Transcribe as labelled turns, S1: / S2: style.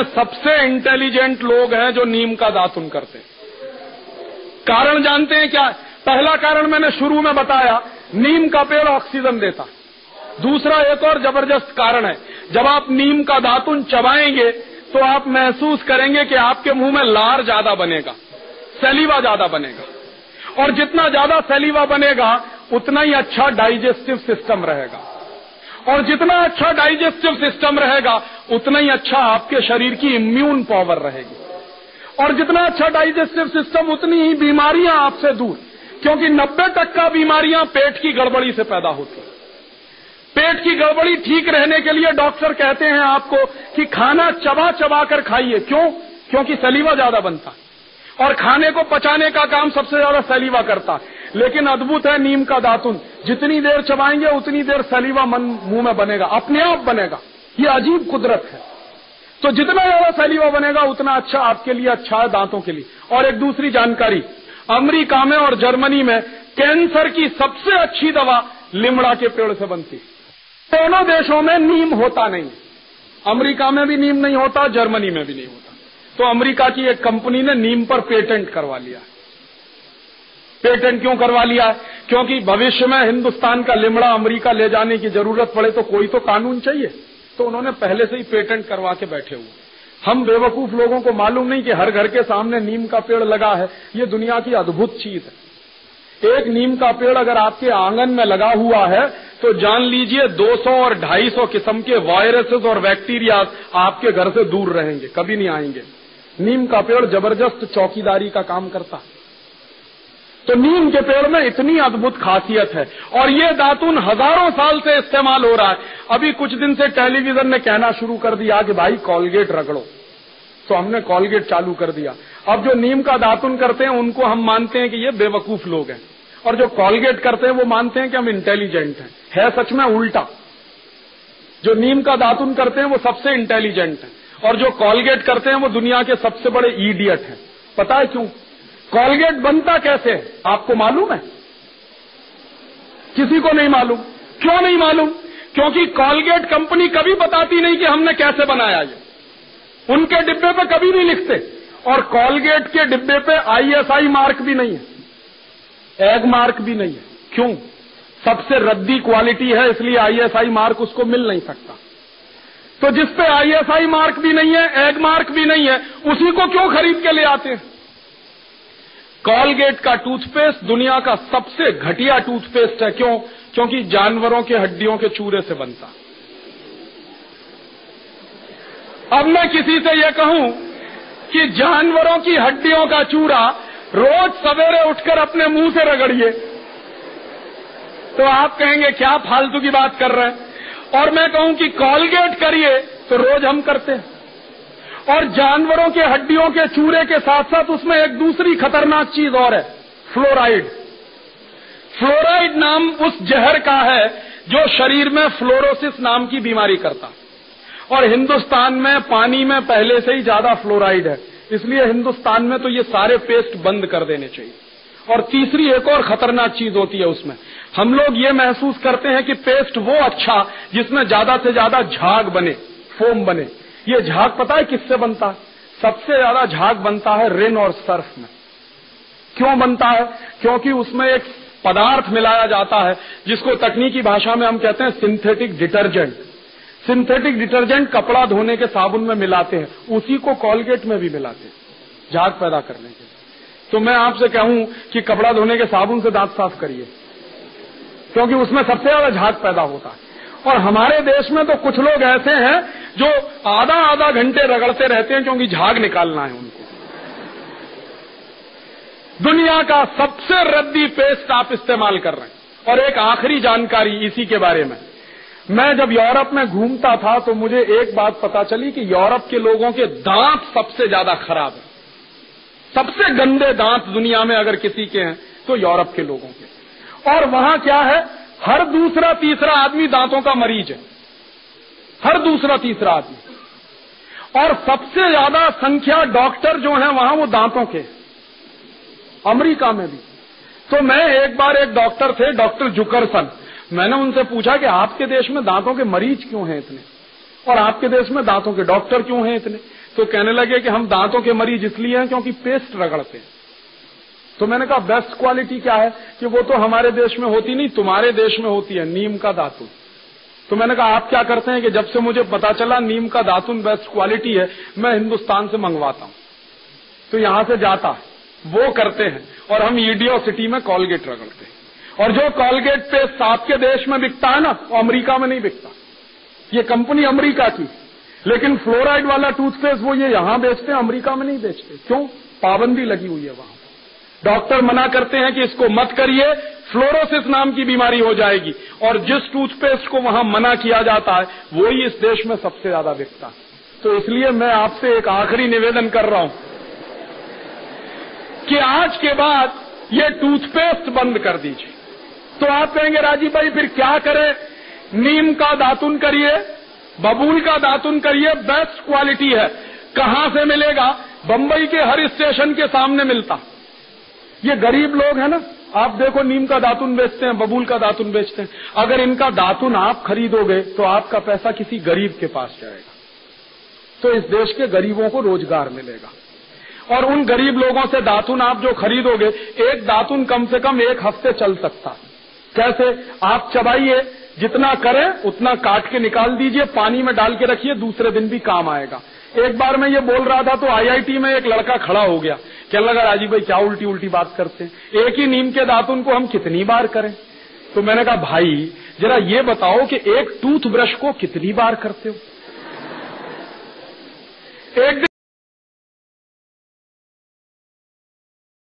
S1: सबसे इंटेलिजेंट लोग हैं जो नीम का दातुन करते हैं। कारण जानते हैं क्या? पहला कारण मैंने शुरू में बताया, नीम का पेड़ ऑक्सीजन देता। दूसरा एक और जबरदस्त कारण है, जब आप नीम का दातुन चबाएंगे तो आप महसूस करेंगे कि आपके मुंह में लार ज्यादा बनेगा, सलीवा ज्यादा बनेगा, और जितना ज्यादा सलीवा बनेगा उतना ही अच्छा डाइजेस्टिव सिस्टम रहेगा, और जितना अच्छा डाइजेस्टिव सिस्टम रहेगा उतना ही अच्छा आपके शरीर की इम्यून पावर रहेगी, और जितना अच्छा डाइजेस्टिव सिस्टम उतनी ही बीमारियां आपसे दूर, क्योंकि 90% बीमारियां पेट की गड़बड़ी से पैदा होती हैं। पेट की गड़बड़ी ठीक रहने के लिए डॉक्टर कहते हैं आपको कि खाना चबा चबा कर खाइए। क्यों? क्योंकि सलीवा ज्यादा बनता है और खाने को पचाने का काम सबसे ज्यादा सलीवा करता है। लेकिन अद्भुत है नीम का दातुन, जितनी देर चबाएंगे उतनी देर सलीवा मुंह में बनेगा, अपने आप बनेगा। ये अजीब कुदरत है। तो जितना ज्यादा सलीवा बनेगा उतना अच्छा आपके लिए, अच्छा है दांतों के लिए। और एक दूसरी जानकारी, अमेरिका में और जर्मनी में कैंसर की सबसे अच्छी दवा लिमड़ा के पेड़ से बनती है। दोनों देशों में नीम होता नहीं, अमेरिका में भी नीम नहीं होता, जर्मनी में भी नहीं होता। तो अमेरिका की एक कंपनी ने नीम पर पेटेंट करवा लिया। पेटेंट क्यों करवा लिया? क्योंकि भविष्य में हिंदुस्तान का लिमड़ा अमेरिका ले जाने की जरूरत पड़े तो कोई तो कानून चाहिए, तो उन्होंने पहले से ही पेटेंट करवा के बैठे हुए। हम बेवकूफ लोगों को मालूम नहीं कि हर घर के सामने नीम का पेड़ लगा है। ये दुनिया की अद्भुत चीज है। एक नीम का पेड़ अगर आपके आंगन में लगा हुआ है तो जान लीजिए 200 और 250 किस्म के वायरसेस और बैक्टीरिया आपके घर से दूर रहेंगे, कभी नहीं आएंगे। नीम का पेड़ जबरदस्त चौकीदारी का काम करता है। तो नीम के पेड़ में इतनी अद्भुत खासियत है, और ये दातुन हजारों साल से इस्तेमाल हो रहा है। अभी कुछ दिन से टेलीविजन ने कहना शुरू कर दिया कि भाई कॉलगेट रगड़ो, तो हमने कॉलगेट चालू कर दिया। अब जो नीम का दातुन करते हैं उनको हम मानते हैं कि ये बेवकूफ लोग हैं, और जो कॉलगेट करते हैं वो मानते हैं कि हम इंटेलिजेंट हैं। है सच में उल्टा। जो नीम का दातुन करते हैं वो सबसे इंटेलिजेंट है, और जो कॉलगेट करते हैं वो दुनिया के सबसे बड़े इडियट हैं। पता है क्यों? कॉलगेट बनता कैसे है आपको मालूम है? किसी को नहीं मालूम। क्यों नहीं मालूम? क्योंकि कॉलगेट कंपनी कभी बताती नहीं कि हमने कैसे बनाया ये। उनके डिब्बे पे कभी नहीं लिखते, और कॉलगेट के डिब्बे पे ISI मार्क भी नहीं है, एग मार्क भी नहीं है। क्यों? सबसे रद्दी क्वालिटी है, इसलिए ISI मार्क उसको मिल नहीं सकता। तो जिस पे ISI मार्क भी नहीं है, एग मार्क भी नहीं है, उसी को क्यों खरीद के ले आते हैं? कॉलगेट का टूथपेस्ट दुनिया का सबसे घटिया टूथपेस्ट है। क्यों? क्योंकि जानवरों के हड्डियों के चूरे से बनता। अब मैं किसी से यह कहूं कि जानवरों की हड्डियों का चूरा रोज सवेरे उठकर अपने मुंह से रगड़िए, तो आप कहेंगे क्या फालतू की बात कर रहे हैं। और मैं कहूं कि कॉलगेट करिए, तो रोज हम करते हैं। और जानवरों के हड्डियों के चूरे के साथ साथ उसमें एक दूसरी खतरनाक चीज और है, फ्लोराइड। फ्लोराइड नाम उस जहर का है जो शरीर में फ्लोरोसिस नाम की बीमारी करता। और हिंदुस्तान में पानी में पहले से ही ज्यादा फ्लोराइड है, इसलिए हिंदुस्तान में तो ये सारे पेस्ट बंद कर देने चाहिए। और तीसरी एक और खतरनाक चीज होती है उसमें, हम लोग ये महसूस करते हैं कि पेस्ट वो अच्छा जिसमें ज्यादा से ज्यादा झाग बने, फोम बने। ये झाग पता है किससे बनता है? सबसे ज्यादा झाग बनता है रिन और सर्फ में। क्यों बनता है? क्योंकि उसमें एक पदार्थ मिलाया जाता है जिसको तकनीकी भाषा में हम कहते हैं सिंथेटिक डिटर्जेंट। सिंथेटिक डिटर्जेंट कपड़ा धोने के साबुन में मिलाते हैं, उसी को कॉलगेट में भी मिलाते हैं झाग पैदा करने के। तो मैं आपसे कहूं कि कपड़ा धोने के साबुन से दांत साफ करिए, क्योंकि उसमें सबसे ज्यादा झाग पैदा होता है। और हमारे देश में तो कुछ लोग ऐसे हैं जो आधा आधा घंटे रगड़ते रहते हैं, क्योंकि झाग निकालना है उनको। दुनिया का सबसे रद्दी पेस्ट आप इस्तेमाल कर रहे हैं। और एक आखिरी जानकारी इसी के बारे में, मैं जब यूरोप में घूमता था तो मुझे एक बात पता चली कि यूरोप के लोगों के दांत सबसे ज्यादा खराब है। सबसे गंदे दांत दुनिया में अगर किसी के हैं तो यूरोप के लोगों के। और वहां क्या है, हर दूसरा तीसरा आदमी दांतों का मरीज है, हर दूसरा तीसरा आदमी। और सबसे ज्यादा संख्या डॉक्टर जो हैं वहां वो दांतों के, अमेरिका में भी। तो मैं एक बार, एक डॉक्टर थे, डॉक्टर जुकरसन, मैंने उनसे पूछा कि आपके देश में दांतों के मरीज क्यों हैं इतने? और आपके देश में दांतों के डॉक्टर क्यों हैं इतने? तो कहने लगे कि हम दांतों के मरीज इसलिए हैं क्योंकि पेस्ट रगड़ते हैं। तो मैंने कहा बेस्ट क्वालिटी क्या है? कि वो तो हमारे देश में होती नहीं, तुम्हारे देश में होती है, नीम का दातुन। तो मैंने कहा आप क्या करते हैं? कि जब से मुझे पता चला नीम का दातुन बेस्ट क्वालिटी है, मैं हिंदुस्तान से मंगवाता हूं। तो यहां से जाता है, वो करते हैं, और हम ईडियो सिटी में कॉलगेट रगड़ते हैं। और जो कॉलगेट पेस्ट आपके देश में बिकता है ना, वो अमेरिका में नहीं बिकता। ये कंपनी अमेरिका की, लेकिन फ्लोराइड वाला टूथपेस्ट वो ये यहां बेचते हैं, अमेरिका में नहीं बेचते। क्यों? पाबंदी लगी हुई है वहां। डॉक्टर मना करते हैं कि इसको मत करिए, फ्लोरोसिस नाम की बीमारी हो जाएगी। और जिस टूथपेस्ट को वहां मना किया जाता है वही इस देश में सबसे ज्यादा बिकता है। तो इसलिए मैं आपसे एक आखिरी निवेदन कर रहा हूं कि आज के बाद ये टूथपेस्ट बंद कर दीजिए। तो आप कहेंगे राजीव भाई फिर क्या करें? नीम का दातुन करिए, बबूल का दातुन करिए, बेस्ट क्वालिटी है। कहां से मिलेगा? बंबई के हर स्टेशन के सामने मिलता। ये गरीब लोग हैं ना, आप देखो नीम का दातुन बेचते हैं, बबूल का दातुन बेचते हैं। अगर इनका दातुन आप खरीदोगे तो आपका पैसा किसी गरीब के पास जाएगा, तो इस देश के गरीबों को रोजगार मिलेगा। और उन गरीब लोगों से दातुन आप जो खरीदोगे, एक दातुन कम से कम 1 हफ्ते चल सकता है। कैसे? आप चबाइए, जितना करें उतना काट के निकाल दीजिए, पानी में डाल के रखिए, दूसरे दिन भी काम आएगा। एक बार मैं ये बोल रहा था तो आईआईटी में एक लड़का खड़ा हो गया, कहने लगा राजीव भाई क्या उल्टी उल्टी बात करते हैं, एक ही नीम के दातुन को हम कितनी बार करें? तो मैंने कहा भाई जरा ये बताओ कि एक टूथब्रश को कितनी बार करते हो? एक